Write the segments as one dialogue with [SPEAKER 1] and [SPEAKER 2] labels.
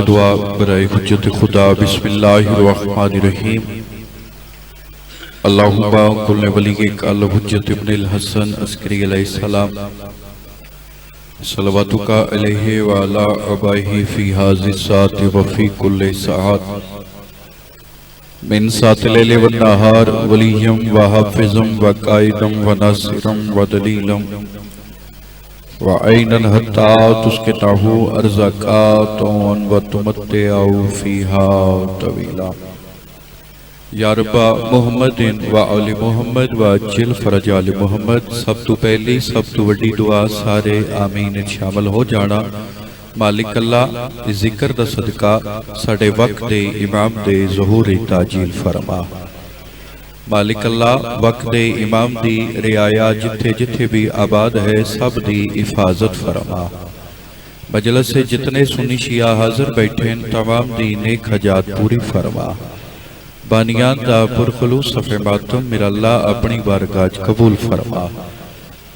[SPEAKER 1] दुआ बराए हुज्जत खुदा बिस्मिल्लाहिर्रहमानिर्रहीम। अल्लाहुम्मा कुल्ले वलीक अल हुज्जत इब्नुल हसन अस्करी अलैहिस्सलाम सलवातुका अलैहि व अला अबाही फी हाज़ि सात व फी कुल्ले सात मिन सात लैल व नहार वलियम व हाफिज़म व काइदम व नासिरम व दलीलम व ऐनन हत्ता तुस्किताहु अर्ज़क़ातुन व तुमत्तिअहु फ़ीहा तवीला। या रब्बा मुहम्मदिन व आले मुहम्मद व अज्जिल फ़रज आले मुहम्मद। सब तो पहली सब तो वड्डी दुआ सारे आमीन शामिल हो जाना। मालिक अल्लाह जिक्र दा सदका साडे वक्त दे इमाम दे ज़हूर ताजील फरमा। मालिक अल्लाह वक्त दे इमाम दी रियाया जिथे जिथे भी आबाद है सब दी हिफाजत फरमा। मजलिस से जितने सुन्नी शिया हाजिर बैठे तमाम दी नेक हजात पूरी फरमा। बानियान दा पुरखलूस सफ़े मातम मेरा अल्लाह अपनी बारगाह कबूल फरमा।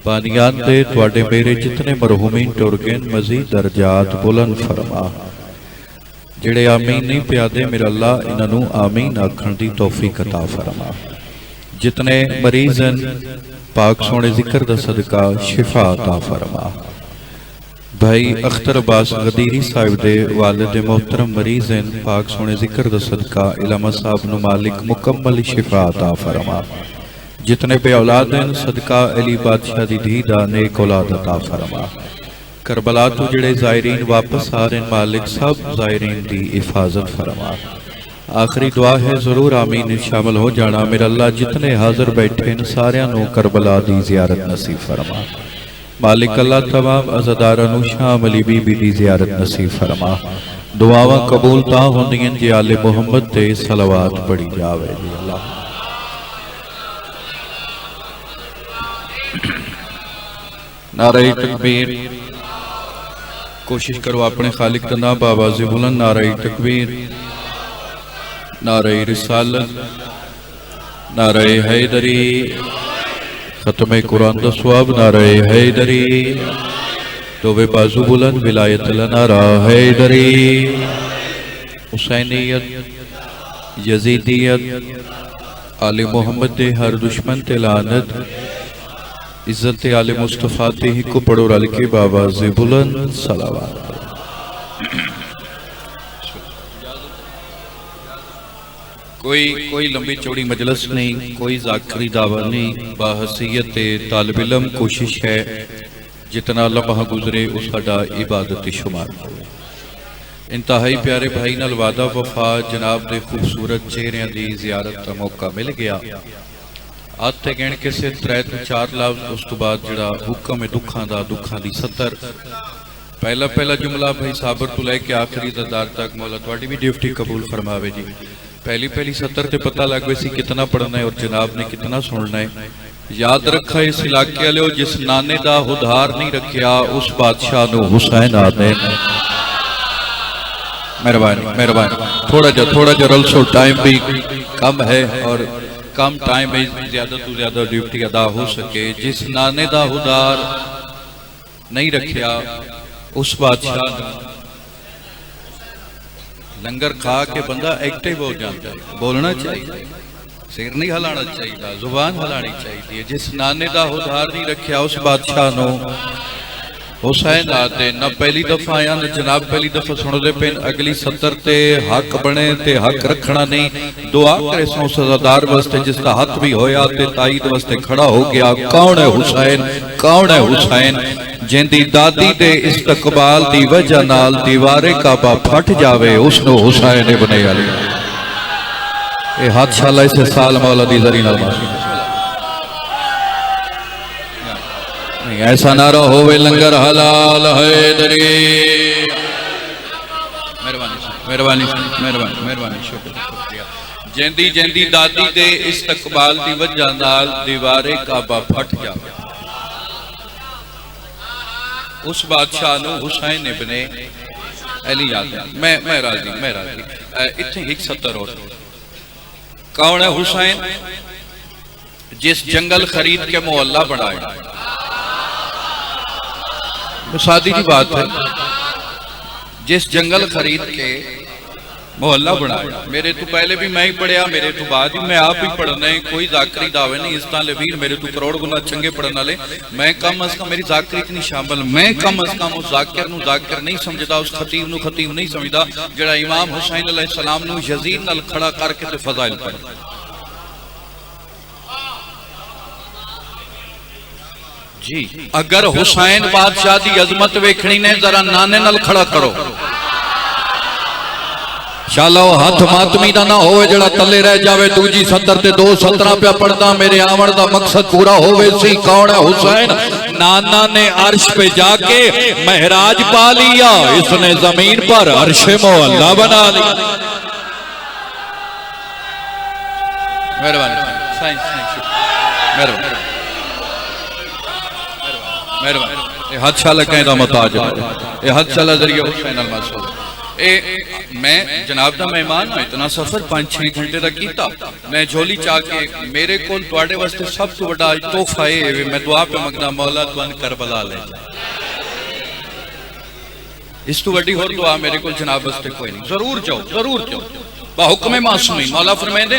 [SPEAKER 1] बानियान दे तुहाडे मेरे जितने मरहूमीन टुर गए मजीद दर्जात बुलंद फरमा। जिहड़े आमीन नहीं प्यादे मेरा अल्लाह इन्हां आमीन आखण दी तौफीक अता फरमा। जितने मरीज हैं पाक सोने जिक्र दा सदका शिफा अता फरमा। भाई अख्तर अब्बास गदीरी साहिब दे वालिद मोहतरम मरीज हैं पाक सोने जिक्र दा सदका इलामा साहब नु मालिक मुकम्मल शिफा अता फरमा। जितने पे औलाद हैं सदका अली बादशाह दी धी दा नेक औलाद अता फरमा। करबला तो जिहड़े ज़ायरीन वापस आ रहे मालिक सब ज़ायरीन दी हिफाजत फरमा। आखिरी दुआ है जरूर आमीन शामिल हो जाना। मेरा अल्लाह जितने हाजिर बैठे इन सारियां नू करबला दी ज़ियारत नसीब फरमा। मालिक अल्लाह तमाम अज़ादारां नू शाम अली बीबी दी ज़ियारत नसीब फरमा। दुआवां कबूल तां होंदियां जे आले मुहम्मद ते सलवात पढ़ी जावे। अल्लाह नारे तकबीर। कोशिश करो अपने खालिक दा नाम बावाज़े बुलंद। नारे तकबीर, नारे रिसालत, नारे हैदरी। खत्म कुरान दा सवाब नारे हैदरी। तो वे बाजू बुलंद विलायत नारा हैदरी। हुसैनियत, यजीदियत, आले मोहम्मद दे हर दुश्मन ते लानत। इज्जत आले मुस्तफ़ा ते ही को पढ़ो रल के बावाज़े बुलंद सलावत। कोई लंबी चौड़ी मजलिस नहीं, कोई ज़ाकरी दावा नहीं। बाहसीयत तालिब इल्म कोशिश है जितना लम्हा गुजरे उस साडा इबादत शुमार हो। इंतहाई प्यारे भाई नाल वादा वफा जनाब दे खूबसूरत चेहरिਆਂ दी ज़ियारत का मौका मिल गया। आते गिण के सिर 3-4 लफ्ज़ उस तो बाद जिहड़ा हुक्म है दुखां दी 70। पहला जुमला भाई साबर तो लैके आखिरी दरदार तक मौला तुहाडी भी ड्यूटी कबूल फरमावे जी। पहली 70 ते पता लग गई सी कितना पढ़ना है और जनाब ने कितना सुनना है। याद रखा इस इलाके वाले जिस नाने दा उधार नहीं रखिया उस बादशाह नू हुसैन आदे। मेहरबानी थोड़ा जा रलसो टाइम भी कम है और कम टाइम में ज्यादा तो ज्यादा ड्यूटी अदा हो सके। जिस नाने दा उधार नहीं रखिया उस बादशाह लंगर खा के बंदा एक्टिव हो जाता है। बोलना चाहिए, सिर नहीं हिलाना चाहिए, जुबान हिलानी चाहिए। जिस नाने दा उधार नहीं रखिया उस बादशाह नो हुसैन आते। न पहली दफा आया न जनाब पहली दफा सुनते पे। अगली 70 ते हक बने ते हक रखना नहीं। दुआ करे सो सजादार वास्ते जिसका हथ भी होया ते ताईद वास्ते खड़ा हो गया। कौन है हुसैन? कौन है हुसैन? जिंदी दादी दे इस्तकबाल दी वजह नाल दीवारे काबा फट जावे उसनो हुसैन इब्न अली। ए हाथ शाला इस साल मौला दी जरी नाल ऐसा नारा होवे लंगर हलाल हैदरी। मेहरबानी शुक्रिया। जिंदी दादी दे इस्तकबाल दी वजह नाल दीवारे काबा फट जावे उस बादशाह नू हुसैन इब्ने अली आदे। मैं राजी इत्थे एक 70 और। कौन है हुसैन? जिस जंगल खरीद के मोहल्ला बनाया। सादी जी बात है। जिस जंगल खरीद के मोहल्ला बनाया, मेरे तो पहले भी मैं ही पढ़िया, मेरे तो बाद ही मैं आप ही पढ़ना है, कोई जाकरी दावे नहीं इस तरह वीर मेरे तो करोड़ गुना चंगे पढ़ने वाले, मैं कम अज कम मेरी जाकरी नहीं शामिल, मैं कम अज कम उस जाकिर नूं जाकिर नहीं समझदा, उस खतीब नूं खतीब नहीं समझदा जिहड़ा इमाम हुसैन अलैहिस्सलाम नूं यजीद नाल खड़ा करके ते फज़ाइल पढ़े। जी अगर हुसैन बादशाह की अजमत वेखनी ने जरा नाने नाल खड़ा करो, शाला हाथ मातमी का ना हो जड़ा तले रह जावे, दूजी सत्तर ते दो सत्तरा पे पढ़दा, मेरे आवन का मकसद पूरा होवे सी। कौन है हुसैन? नाना ने अर्श पे जाके महराज पा लिया, इसने जमीन पर अर्श मोहल्ला बना लिया। मेहरबानी मेहरबानी हद शाला कहता मोहताज, हद शाला जरिए हुसैन अल मासूम। मैं जनाब का मेहमान हूं, इतना सफर 5-6 घंटे का किया, मैं झोली चा के मेरे को तुहाडे वास्ते सब तो बड़ा तोहफा है, मैं दुआ पे मंगदा मौला तुहानू करबला ले जाए, इस तो वड्डी होर दुआ मेरे को जनाब वास्ते कोई नहीं। जरूर जाओ, जरूर जाओ बाहुक्म मासूमी। मौला फरमाते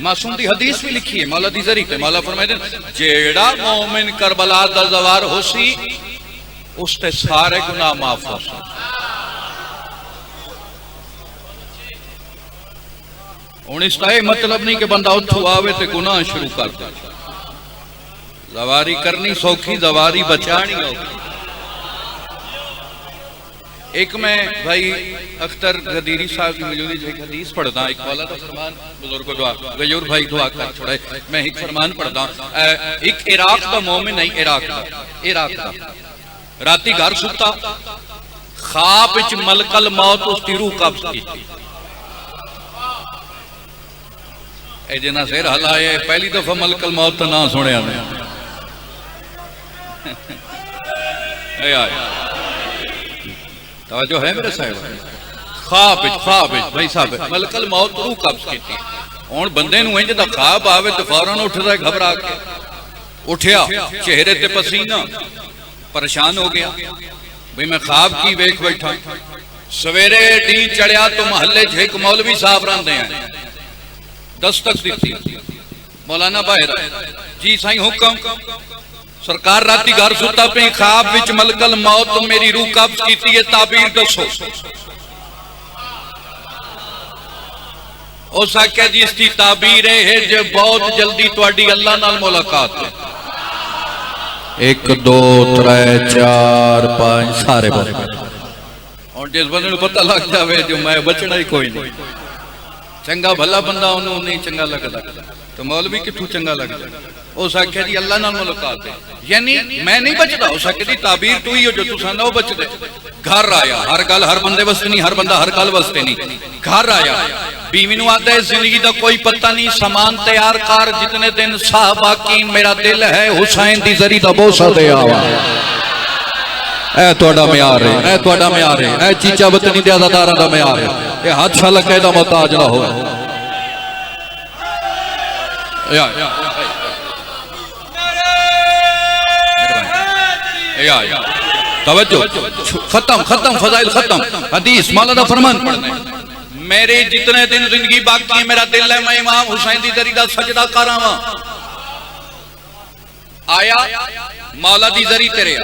[SPEAKER 1] मासूम की हदीस भी लिखी है मौला दी जरी, मौला फरमाते जेड़ा मोमिन करबला दा जवार होसी उसते सारे गुनाह माफ हो सी। हुण इसका यह मतलब नहीं कि बंदा उथों आवे ते गुनाह शुरू कर दे, जवारी करनी सौखी, जवारी बचानी औखी। एक मैं भाई अख्तर गदीरी साहब की मौजूदगी एक हदीस पढ़दा, एक मौला का फरमान बुजुर्ग को दुआ गयूर भाई दुआ कर छोड़े, मैं एक फरमान पढ़दा, एक इराक का मोमिन नहीं, इराक का राती घर सुता, ख्वाब विच मलकल मौत उसकी रूह कब्ज की, जिन्ना सिर हलाए पहली दफा मलकल मौत का ना सुनिया ने जो है मेरे साहब, ख्वाब भाई साहब मलकल मौत रूह कब्ज की। हुण बंदे नूं इंज दा ख्वाब आवे तो फौरन उठदा घबरा के, उठिया चेहरे ते पसीना, परेशान हो गया भाई मैं ख्वाब की वेख बैठा। सवेरे डी चढ़िया तो महल्ले च एक मौलवी साहब रहंदे हैं, दस्तक दी मौलाना बाहर, जी साईं हुक्म। सरकार राती घर सुता पे ख्वाब विच मलकल मौत मेरी रूह कब्ज कीती है, ताबीर दसो। उस आख्या जी इसकी ताबीर है जो बहुत जल्दी तुहाडी अल्लाह नाल मुलाकात है। 1 2 3 4 5 सारे बने। और जिस बंदे नूं पता लग जाए जो मैं बचना ही कोई नहीं, चंगा भला बंदा उन्होंने नहीं चंगा लगता तो मौलवी कितों चंगा लगता। उस आख्या जी अल्लाह नाल मुलाकात है, यानी मैं नहीं बचता। उस आख्या दी ताबीर तू ही हो जो तुसां ना बचदे। घर आया, हर गल हर बंदे वास्ते नहीं, हर बंदा हर गल वास्ते नहीं। घर आया, बीवी नूं आंदा है जिंदगी दा कोई पता नहीं, सामान तैयार कर, जितने दिन साह बाकी मेरा दिल है हुसैन दी जरी दा बोसा दे आवा। ऐ तुहाडा म्यार है, ऐ तुहाडा म्यार है, ऐ चीचा वतनी दे अज़ादारां दा म्यार है। ये हाथ शाला कहदा मोहताज ना हो। तवज्जो, खत्म खत्म फजाइल खत्म। हदीस मौला दा फरमान पढ़ना, मेरे जितने दिन जिंदगी बाकी है मेरा दिल है मैं इमाम हुसैन दी जरी दा सजदा करावां। आया मौला दी जरी तेरे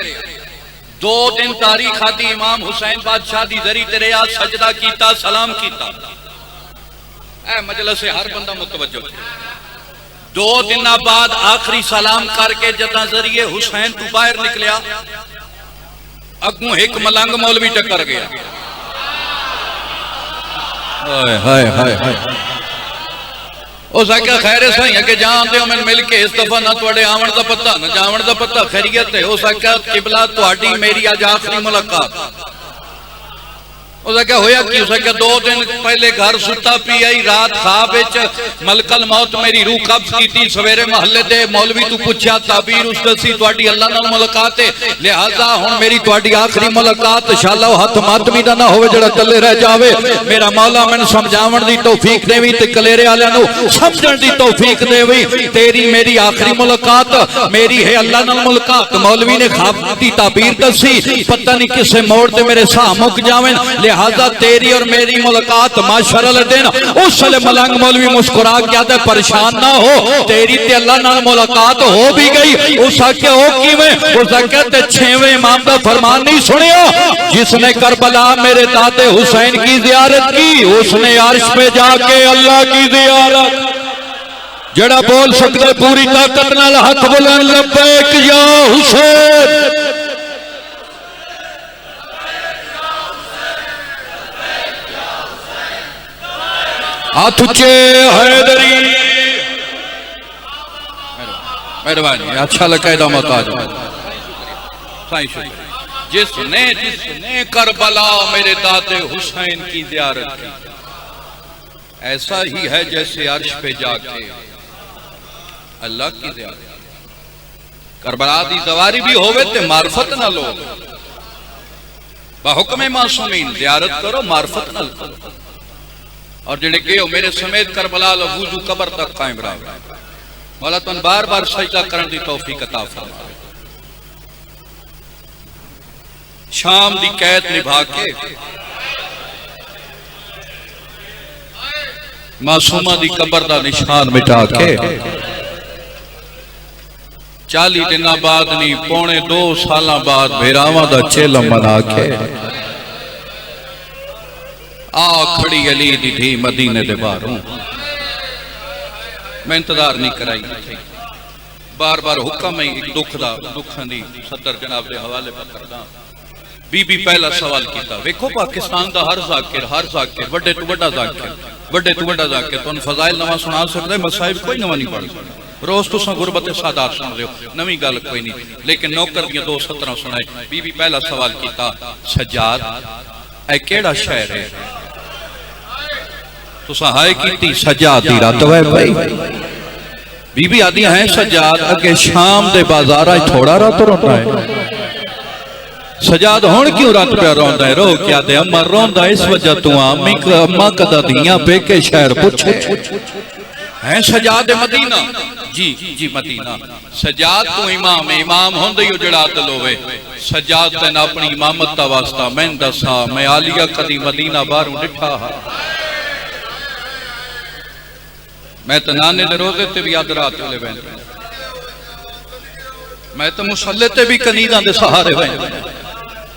[SPEAKER 1] 2 दिन तारीख आती, इमाम हुसैन बादशाह दी जरी तेरे आ सजदा कीता, सलाम कीता। ऐ मजलिस से हर बंदा मुतवज्जो। 2 दिन बाद आखिरी सलाम करके जदा जरिए हुसैन तू बाहर निकलिया, अगू एक मलंग मौलवी टक्कर गया। हाय हाय हाय। उस आख्या खैर सही है कि जानते हो मैंने मिल के इस दफा ना थोड़े आवन का पता ना जावन का पता, खैरियत है। उस आख्या किबला तुहाडी मेरी अज आखिरी मुलाकात। उस आख्या होया कि उस आख्या 2 दिन पहले घर सुता पी आई, रात ख्वाब विच मलकल मौत मेरी रूह कब्ज कीती। सवेरे महल्ले दे मौलवी तू पूछया ताबीर उस दसी तुहाडी अल्लाह नाल मुलाकात है, लिहाजा हुण मेरी तुहाडी आखिरी मुलाकात। शाला हथ मातमी दा ना होवे जेड़ा तले रह जावे। मेरा मौला मैनू समझावन दी तौफीक देवी ते कलेरे वालियां नू समझण दी तौफीक देवी। तेरी मेरी आखिरी मुलाकात मेरी है अल्लाह नाल मुलाकात। मौलवी ने ख्वाब दी ताबीर दसी, पता नहीं किसे मोड़ ते मेरे साह मुक जावें, लिहाजा तेरी और मेरी मुलाकात माशरल दिन उस मलंग मौलवी मुस्कुरा के आते परेशान ना हो, तेरी ते अल्लाह नाल मुलाकात हो भी गई। उस आके हो किवें? उस आके 6वें इमाम का फरमान नहीं सुनिया, जिसने करबला मेरे दादे हुसैन की जियारत की उसने अर्श पे जाके अल्लाह की जियारत। जड़ा बोल सकते पूरी ताकत नाल हाथ बुलंद लब्बैक या हुसैन। हाथ उच्चे हैदरी। मेहरबानी, अच्छा लगा इदा मोहताज। जिसने जिसने करबला मेरे दादे हुसैन की जियारत की, ऐसा ही है जैसे अर्श पे जाके अल्लाह की जियारत। करबला दी सवारी भी होवे ते मार्फत ना लो, बहुक्म मासूमीन जियारत करो मार्फत ना लो। और जेड़े गए हो मेरे समेत करबला लो वुजू कबर तक कायम रहा। मौला तुम बार बार सजदा करने की तौफीक अता फरमा। शाम दी कैद निभा के मासूमा दी कबर दा निशान मिटा के 40 दिन बाद नहीं पौने 2 साल बाद भेरावां दा चेलम मना के आ खड़ी अली दी थी मदीने दे बाहरों। मैं इंतजार नहीं कराई, बार बार हुक्म ही एक दुखां दी सदर जनाब दे हवाले पर करदा। बीबी पहला सवाल किया, वेखो पाकिस्तान का हर जाकिर वड्डे तो वड्डा जाकिर तुहानू फजाइल नवा सुना सकदा है, मसाइब कोई नवा नहीं पढ़ सकदा। रोज तुसां गुरबत सादात सुन रहे हो, नवी गल कोई नहीं, लेकिन नौकर दियां 2 सतरां सुनाए। बीबी पहला सवाल किया, सज्जाद ऐ केड़ा शहर है? तुसां हाय कीती सज्जाद दी रात है भाई। बीबी आदि है सज्जाद अगे शाम दे बाजारा थोड़ा रात रोंदा है। सजाद हुण क्यों रात पे रोंदा है? रो क्या दे अम्मा रोंदा इस वजह तू अम्मा कदा दियां पेके शहर पूछे है। सजाद मदीना जी जी मदीना। सजाद तू इमाम होंदे ही जड़ा अदल होवे। सजाद तेन अपनी इमामत दा वास्ता मैं दसा, मैं आलिया कदी मदीना बाहरों डिठा हा। मैं तो नाने दे रोजे ते भी अध रात वेले बैठा, मैं तो मुसल्ले ते भी कनीदा दे सहारे बैठा।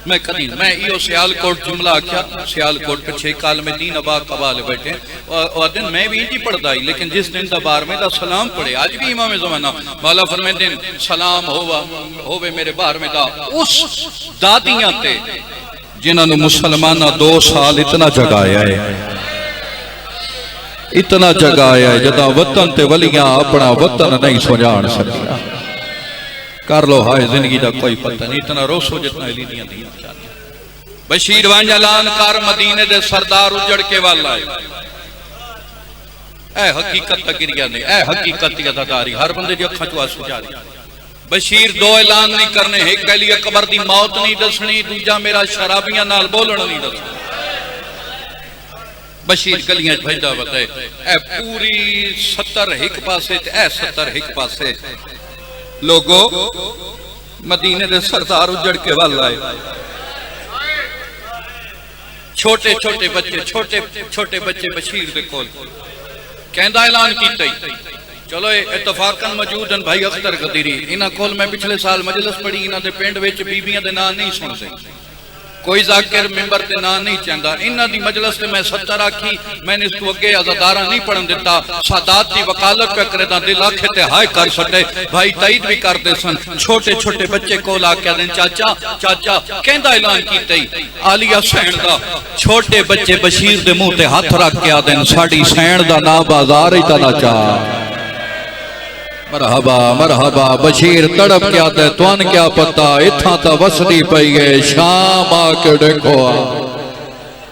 [SPEAKER 1] मैं कदी मैं इो सियालकोट जुमला आख्या, सियालकोट पे 6 काल में 3 अबा कबाल बैठे और दिन मैं भी इंजी पढ़दा ही, लेकिन जिस दिन दा 12वें दा सलाम पढ़े आज भी इमाम ज़माना मौला फरमांदे दिन सलाम होवे मेरे 12वें दा उस दादियां ते जिन्हां नु मुसलमाना 2 साल इतना जगाया है, इतना जगाया है जदा वतन ते वलियां अपना वतन नहीं सुजान सकिया। कर लो हाय जिंदगी का कोई पता नहीं, इतना रोसो जितना अली दियां दियां। बशीर वांझ ऐलान कर मदीने दे सरदार उजड़ के वाल आए। ऐ हकीकत गिरिया ने, ऐ हकीकत अदादारी हर बंदे दी अखां चों आंसू जारी। बशीर 2 ऐलान नहीं करने, एक अली अकबर दी मौत नहीं दसनी, दूजा मेरा शराबियां नाल बोलण नहीं दसना। बशीर गलियां भेजदा बताए ऐ पूरी 70 एक पासे ते ऐ 70 एक पासे लोगो मदीने दे सरदार उजड़ के वाल आए। छोटे छोटे बच्चे बशीर दे कोल कहंदा ऐलान कीता ही। चलो इतफाकन मौजूद हैं भाई अख्तर गदीरी, इन्हां कोल मैं पिछले साल मजलिस पढ़ी, इन्हां दे पिंड विच बीबियां दे नाम नहीं सुनदे, कोई जाकिर मिंबर ते ना नहीं चाहता। इन्हां दी मजलिस ते मैं 70 आखी, मैंने इस तो अगे अज़ादारा नहीं पढ़न दिता। सादात दी वकालत पे करे दा दिल आखे ते हाय कर छड्डे, भाई तईद भी करते सन। छोटे छोटे बच्चे कोल आके आदे चाचा चाचा कहंदा ऐलान कीता ही आलिया सैन दा। छोटे बच्चे बशीर दे मुंह ते हाथ रख के आदे साडी सैन दा ना बाजार ही ता ना चा। मरहबा मरहबा बशीर तड़प क्या दे तुन क्या पता इत्थां ता वसदी पई है शाम आके देखो।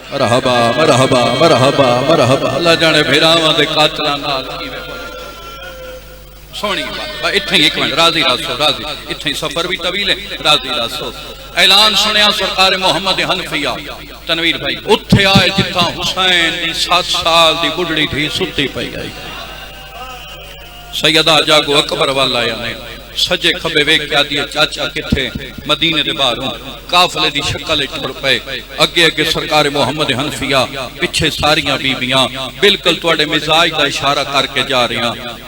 [SPEAKER 1] मरहबा मरहबा मरहबा मरहबा अल्लाह जाने फिरावां दे कातलां नाल कीवे सोहनी बात। इत्थे एक मिनट राजी रासो राजी, इत्थे सफर भी तवील है, राजी रासो। ऐलान सुनिया सरकार मोहम्मद हनफिया तनवीर भाई उत्थे आए जिथा हुसैन दी 7 साल दी बुढ़ड़ी थी सुती पई आई। सैयदा जागो अकबर वाला आया ने सजे खबे वेख के आदि चाचा किथे मदीने दे बाहरों काफले दी शक्ल टुर पे अगे अगे सरकार मुहम्मद हनफिया पिछे सारियां बीबियां बिल्कुल तुहाडे मिजाज दा इशारा करके जा रही।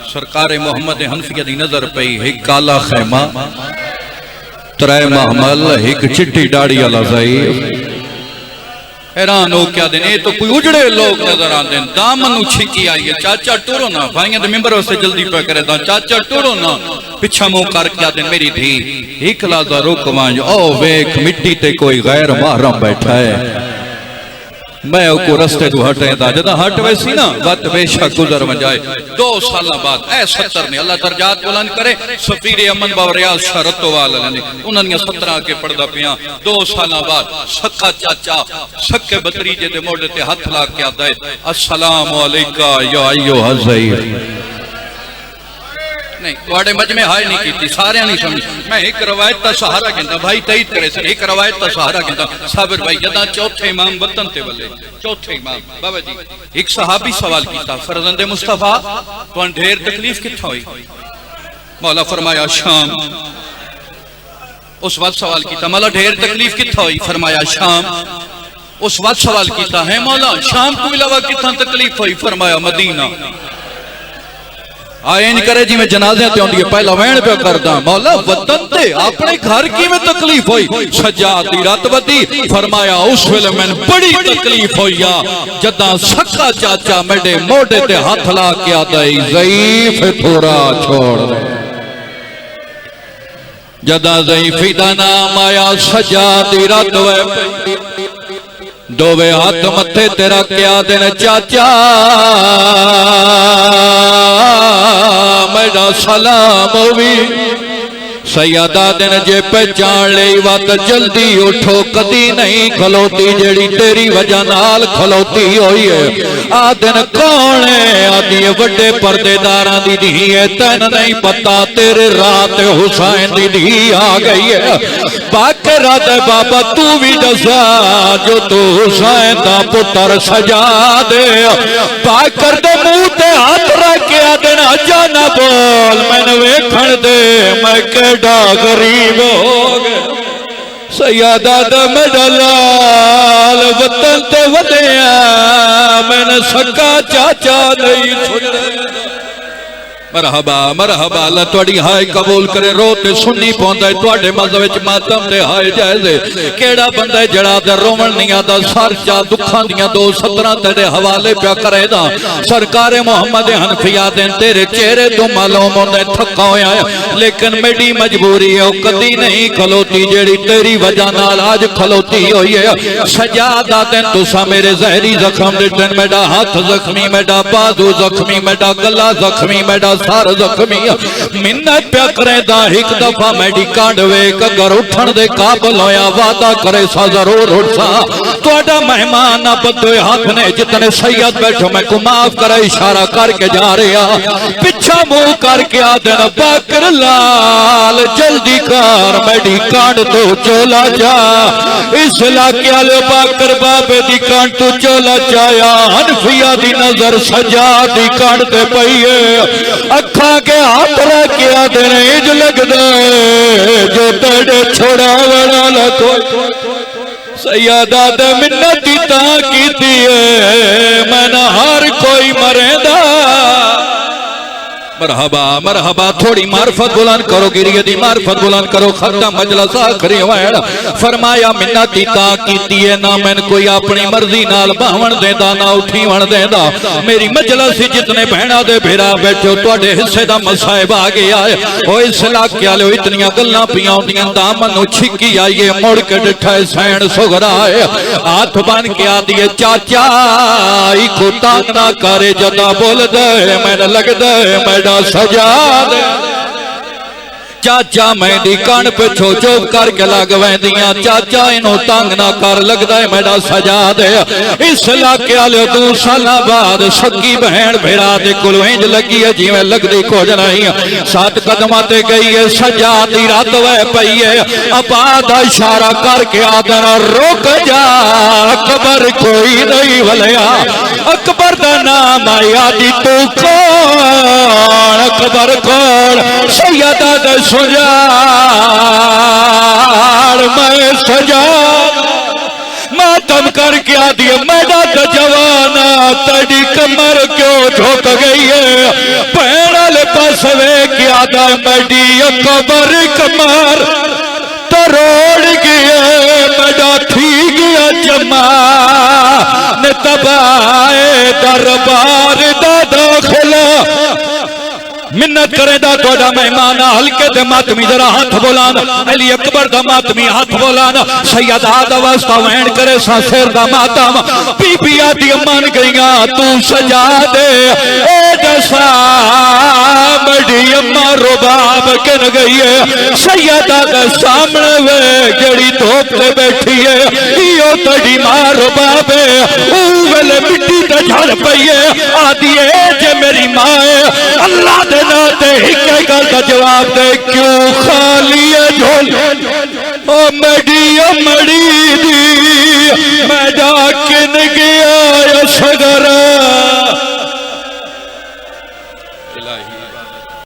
[SPEAKER 1] सरकार मुहम्मद हनफिया दी नजर पई एक काला खैमा त्रै महमल एक चिट्टी दाढ़ी वाला ज़ईफ। हैरान हो क्या दिन तो कोई उजड़े लोग नजर आते हैं। दामन छिकी आई है चाचा टुरो ना भाइयों मेंबर से जल्दी पे करे चाचा टुरो ना पिछा मुंह करके आते मेरी धी एक लाजा रुक वांज ओ वेख मिट्टी ते कोई गैर महरम बैठा है मैं को रस्ते तू हटेंदा जदा हट वैसी ना वत बेशक गुजर वजाए। 2 साल बाद ए 70 ने अल्लाह दर्जात बुलंद करे सफीर अमन बावरियाज शरतोवाल ने उन्होंने 17 के पढ़दा पिया। 2 साल बाद सक्का चाचा सक्के भतीजे दे मोढे ते हाथ ला के आदा है अस्सलाम वालेका या अय्युहा ज़ईफ। नहीं तुहाडे मजमे हाय नहीं की सारे नहीं समझ मैं एक रवायत का सहारा कहता भाई तईद करे सर एक रवायत का सहारा कहता साबिर भाई जदा चौथे इमाम वतन ते वले चौथे इमाम बाबा जी एक सहाबी सवाल किया फरजंदे मुस्तफा तुहान ढेर तकलीफ कित्था हुई मौला फरमाया शाम। उस वक्त सवाल किया मौला ढेर तकलीफ कित्था हुई फरमाया शाम। उस वक्त सवाल किया है मौला शाम को अलावा कित्था तकलीफ हुई फरमाया मदीना। आए नहीं करे जी मैं जनाजे ते आउंदी पहला वहन पे करदा मौला वतन ते अपने घर की में तकलीफ हुई सज्जाद दी रात वदी फरमाया उस वेले मैंने बड़ी तकलीफ होया जदा सक्का चाचा मेरे मोढे ते हाथ ला के आदा ज़ईफ थोड़ा छोड़ दे। जदा ज़ईफी दा नाम आया सज्जाद दी रात वे दोवे हाथ मथे तेरा क्या दिन चाचा मेरा सलाम होवी सैयदा दिन जे पहचान ले वत जल्दी उठो कदी नहीं खलोती जेड़ी तेरी वजह नाल खलोती हुई है। आ दिन कौन है आदि बड़े पर्देदारा दी धी है तैन नहीं पता तेरे रात हुसैन दी धी आ गई है बाकरा दे बाबा तू भी दसा जो तू हुसैन दा पुत्र सजा दे बाकर दे मुंह ते हाथ रख के आदन अजा ना बोल मैंने वेखण दे मैं केडा गरीब हो गया सैयदा दा मेरा लाल वतन ते वधिया मैंने सक्का चाचा नहीं छुड़े। मरहबा मरहबा अल्लाह तुहाडी हाय कबूल करे। रो ते सुननी पौंदा है तुहाडे मज़हब विच मातम ते हाय जायज़ है केड़ा बंदा जड़ा दा रोवण नहीं आदा सर चा दुखां दियां 217 तेरे हवाले पिया करेदा सरकार मुहम्मद हनफिया दे तेरे चेहरे तो मालूम होंदा थका होया लेकिन मेरी मजबूरी है कदी नहीं खलोती जेड़ी तेरी वजह नाल आज खलोती हुई है। सजादा दिन तुसा मेरे जहरी जख्म दिते मेरा हाथ जख्मी मेरा बाजू जख्मी मेरा गला जख्मी मेरा सार जख्मी मिन्नत प्या करेदा एक दफा मेरी कांड वेख अगर उठन दे काबिल होया वादा करे सा जरूर उठसा तुहाडा मेहमान ना बदे हाथ ने जितने सैयद बैठो मैं को माफ करे इशारा करके जा रहा पिछा मुंह करके आदन बाकर लाल जल्दी कर मेरी कांड तो चोला जा इस इलाके वाले बाकर बाबे दी कांड तो चोला जाया हनफिया दी नजर सजा दी कांड ते पई है अखा के हाथ रख के आदे इंज लगदा जो तेरे छोड़ा वाला लखो सैयदा दे मिन्नत ता कीती है मैं हर कोई मरेंदा। मरहबा मरहबा थोड़ी मार्फत बुलंद करो गिरिये दी मार्फत बुलंद करो खत्म मजलिस आखिरी होया फरमाया मिन्नत ता कीती है ना मैंने कोई अपनी मर्जी नाल बावण देंदा ना उठीवण देंदा मेरी मजलिस जितने बहना दे भेरा बैठो तुहाडे हिस्से दा मसाइब आ गया है ओ इस इलाके वाले इतनियां गल्लां पियां होंदियां दामन नु छिकी आईए मुड़ के डिठा सैन सुगरा है हाथ बन के आदीए चाचा इको तंग ना करे जदा बोल दे मैंने लगदा है मैं सजा दे चाचा मेरी कण पिछो चुप करके लग वैदियां चाचा इनू तंग ना कर लगदा है मेरा सजा दे। इस इलाके वाले 2 साल बाद सकी बहन भेड़ा दे कोल इंज लगी है जिवें लगदी कुछ नहीं 7 कदम ते गई है सजा दी रात वे पई है अपा दा इशारा करके आदन रुक जा अकबर कोई नहीं वलिया अकबर दा नाम आया दी तू कौन अकबर कौन सैयदा दे सुजाड़ मैं सजा मातम करके आ दिए मैदा तो जवाना तेरी कमर क्यों झुक गई है पैर पास वे क्या दा मैडी अकबर कमर तरोड़ गया मैडा थी गया जमा ने तबाए दरबार दा दाखिला मिन्नत करेदा तोड़ा मेहमान हल्के दे मातमी जरा हाथ बोलाना अली अकबर दा मातमी हाथ बोलाना सैयदा दा वास्ता वैन करे सा सिर दा मातम बीबिया दी मान गईया तू सजा दे ए दसा बड़ी अम्मा रुबाब कन गई है सैयदा दे सामने वे जड़ी धोप ते बैठी है इयो तड़ी मां रुबाब है ओ वेले मिट्टी ते झड़ पई है आदी ए जे मेरी मां है अल्लाह दे नाते एक गल का जवाब दे क्यों खाली है झोल ओ मड़ी दी मैं डाकिन गया सगरा